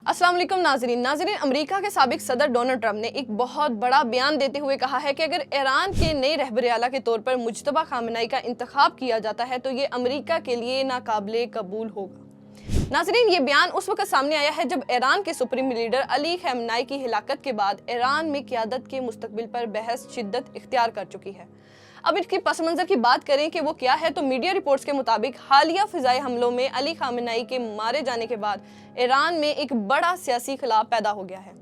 अस्सलाम वालेकुम नाज़रीन अमेरिका के साबिक सदर डोनाल्ड ट्रंप ने एक बहुत बड़ा बयान देते हुए कहा है कि अगर ईरान के नए रहबरे आला के तौर पर मुज्तबा खामेनेई का इंतखाब किया जाता है तो ये अमेरिका के लिए नाकाबिले कबूल होगा। नाज़रीन, ये बयान उस वक्त सामने आया है जब ईरान के सुप्रीम लीडर अली खामेनेई की हिलाकत के बाद ईरान में क़यादत के मुस्तकबिल पर बहस शिद्दत इख्तियार कर चुकी है। अब इसकी पस मंज़र की बात करें कि वो क्या है, तो मीडिया रिपोर्ट्स के मुताबिक हालिया फ़िज़ाई हमलों में अली खामेनेई के मारे जाने के बाद ईरान में एक बड़ा सियासी खिलाफ पैदा हो गया है।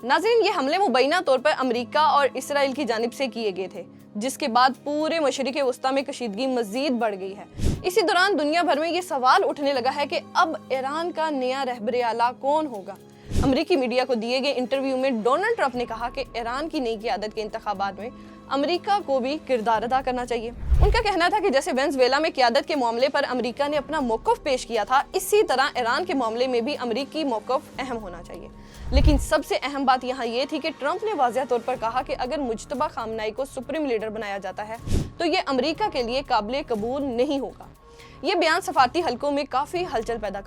नाज़रीन, ये हमले मुबैना तौर पर अमेरिका और इसराइल की जानिब से किए गए थे, जिसके बाद पूरे मशरिक़ वस्ता में कशीदगी मज़ीद बढ़ गई है। इसी दौरान दुनिया भर में ये सवाल उठने लगा है कि अब ईरान का नया रहबरे आला कौन होगा। अमेरिकी मीडिया को दिए गए इंटरव्यू में डोनाल्ड ट्रंप ने कहा कि ईरान की नई क़यादत के इंतखाबात में अमेरिका को भी किरदार अदा करना चाहिए। उनका कहना था कि जैसे वेनेज़ुएला में क़यादत के मामले पर अमेरिका ने अपना मौक़िफ़ पेश किया था, इसी तरह ईरान के मामले में भी अमेरिकी मौक़िफ़ अहम होना चाहिए। लेकिन सबसे अहम बात यहाँ ये थी कि ट्रंप ने वाज़ेह तौर पर कहा कि अगर मुज्तबा खामेनेई को सुप्रीम लीडर बनाया जाता है तो ये अमेरिका के लिए काबिले कबूल नहीं होगा। ये बयान सफारती हलकों में काफ़ी हलचल पैदा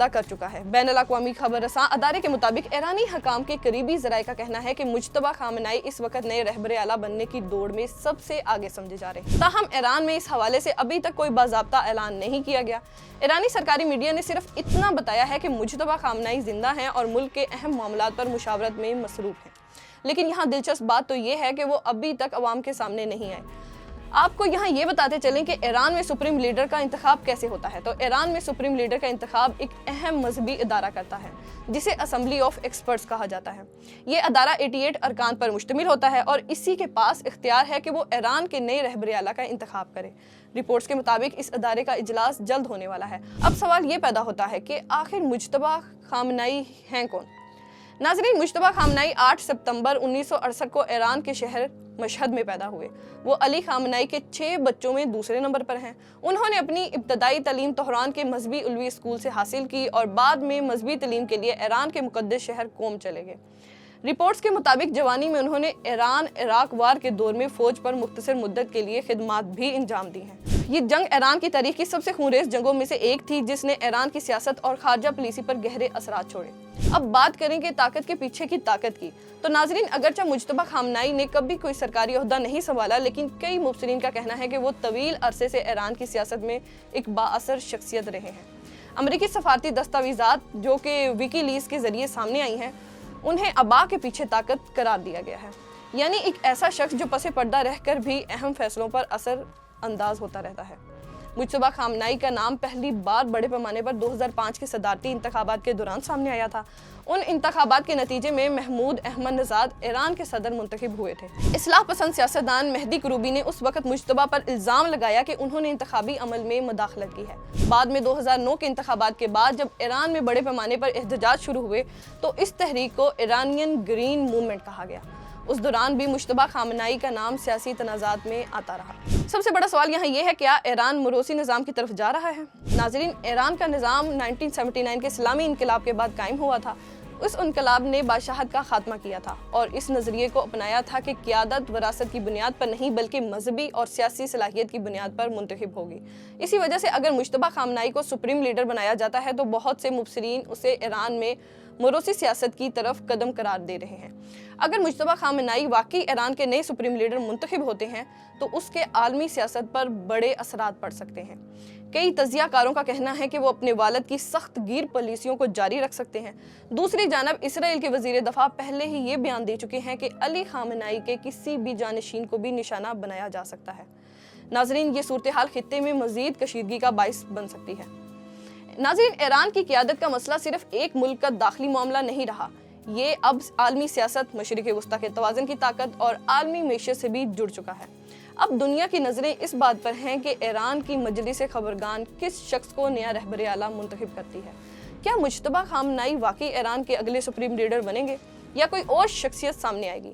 कर चुका है। बैनुल-अक़वामी खबररसां अदारे के मुताबिक ईरानी हकाम के करीबी ज़राए का कहना है कि मुज्तबा खामेनेई इस वक्त नए रहबरे आला बनने की दौड़ में सबसे आगे समझे जा रहे हैं। ताहम ईरान में इस हवाले से अभी तक कोई बाज़ाब्ता ऐलान नहीं किया गया। ईरानी सरकारी मीडिया ने सिर्फ इतना बताया है कि मुज्तबा खामेनेई जिंदा हैं और मुल्क के अहम मामलात पर मुशावरत में मसरूफ़ हैं। लेकिन यहाँ दिलचस्प बात तो ये है कि वो अभी तक अवाम के सामने नहीं आए। आपको यहाँ ये बताते चलें कि ईरान में सुप्रीम लीडर का इंतखाब कैसे होता है। तो ईरान में सुप्रीम लीडर का इंतखाब एक अहम मजहबी इदारा करता है जिसे असेंबली ऑफ एक्सपर्ट्स कहा जाता है। ये अदारा 88 अरकान पर मुश्तमिल होता है और इसी के पास इख्तियार है कि वो ईरान के नए रहबरे आला का इंतखाब करे। रिपोर्ट्स के मुताबिक इस अदारे का इजलास जल्द होने वाला है। अब सवाल ये पैदा होता है कि आखिर मुज्तबा खामेनेई हैं कौन। नाज़रीन, मुज्तबा खामेनेई 8 सितंबर 1968 को ईरान के शहर मशहद में पैदा हुए। वो अली खामेनेई के 6 बच्चों में दूसरे नंबर पर हैं। उन्होंने अपनी इब्तदाई तालीम तेहरान के मजहबी उलवी स्कूल से हासिल की और बाद में मजहबी तालीम के लिए ईरान के मुक़द्दस शहर कोम चले गए। रिपोर्ट्स के मुताबिक जवानी में उन्होंने ईरान इराक वार के दौर में फ़ौज पर मुख्तसर मुद्दत के लिए खिदमात भी अंजाम दी हैं। ये जंग ईरान की तारीख की सबसे खूनरेज़ जंगों में से एक थी जिसने ईरान की सियासत और खारजा पॉलिसी पर गहरे असरात छोड़े। अब बात करेंगे ताकत के पीछे की ताकत की। तो नाज़रीन, अगरचे मुज्तबा खामेनेई ने कभी कोई सरकारी ओहदा नहीं संभाला, लेकिन कई मुबसरीन का कहना है कि वो तवील अरसे से ईरान की सियासत में एक बाअसर शख्सियत रहे हैं। अमेरिकी सफारती दस्तावेज़ात जो कि विकीलीक्स के जरिए सामने आई हैं, उन्हें अबा के पीछे ताकत करार दिया गया है, यानी एक ऐसा शख्स जो पसे पर्दा रहकर भी अहम फैसलों पर असर अंदाज होता रहता है। मुज्तबा खामेनेई का नाम पहली बार बड़े पैमाने पर 2005 के सदारती इंतखाबात के दौरान सामने आया था। उन इंतखाबात के नतीजे में महमूद अहमद नजाद ईरान के सदर मुंतखब हुए थे। इस्लाह पसंद सियासतदान मेहदी कुरूबी ने उस वक्त मुज्तबा पर इल्ज़ाम लगाया कि उन्होंने इंतखाबी अमल में मुदाखलत की है। बाद में 2009 के इंतखाबात के बाद जब ईरान में बड़े पैमाने पर एहतजाज शुरू हुए तो इस तहरीक को इरानियन ग्रीन मूवमेंट कहा गया। उस दौरान भी मुज्तबा खामेनेई का नाम सियासी तनाज़ात में आता रहा। सबसे बड़ा सवाल यहाँ ये है, क्या ईरान मोरोसी निज़ाम की तरफ जा रहा है। नाज़रीन, ईरान का निज़ाम 1979 के इस्लामी इनकलाब के बाद कायम हुआ था। उस इनकलाब ने बादशाहत का खात्मा किया था और इस नज़रिए को अपनाया था कि क़यादत वरासत की बुनियाद पर नहीं बल्कि मजहबी और सियासी सलाहियत की बुनियाद पर मुंतखब होगी। इसी वजह से अगर मुज्तबा खामेनेई को सुप्रीम लीडर बनाया जाता है तो बहुत से मुबसरीन उसे ईरान में मोरोसी सियासत की तरफ कदम करार दे रहे हैं। अगर मुज्तबा खामेनेई वाकई ईरान के नए सुप्रीम लीडर मुंतखब होते हैं तो उसके आलमी सियासत पर बड़े असरात पड़ सकते हैं। कई तजियाकारों का कहना है कि वो अपने वालिद की सख्त गिर पॉलिसियों को जारी रख सकते हैं। दूसरी जानब इसराइल के वज़ीर दफ़ा पहले ही ये बयान दे चुके हैं कि अली खामेनेई के किसी भी जानशीन को भी निशाना बनाया जा सकता है। नाज़रीन, ये सूरत हाल खित्ते में मज़ीद कशीदगी का बाइस बन सकती है। नाज़रीन, ईरान की क़यादत का मसला सिर्फ एक मुल्क का दाखिली मामला नहीं रहा। ये अब आलमी सियासत, मशरिक़ वस्ता के तवाज़ुन की ताकत और आलमी मैशत से भी जुड़ चुका है। अब दुनिया की नज़रें इस बात पर हैं कि ईरान की मजलिस खबरगान किस शख्स को नया रहबरे आला मुंतखब करती है। क्या मुज्तबा खामेनेई वाकई ईरान के अगले सुप्रीम लीडर बनेंगे या कोई और शख्सियत सामने आएगी।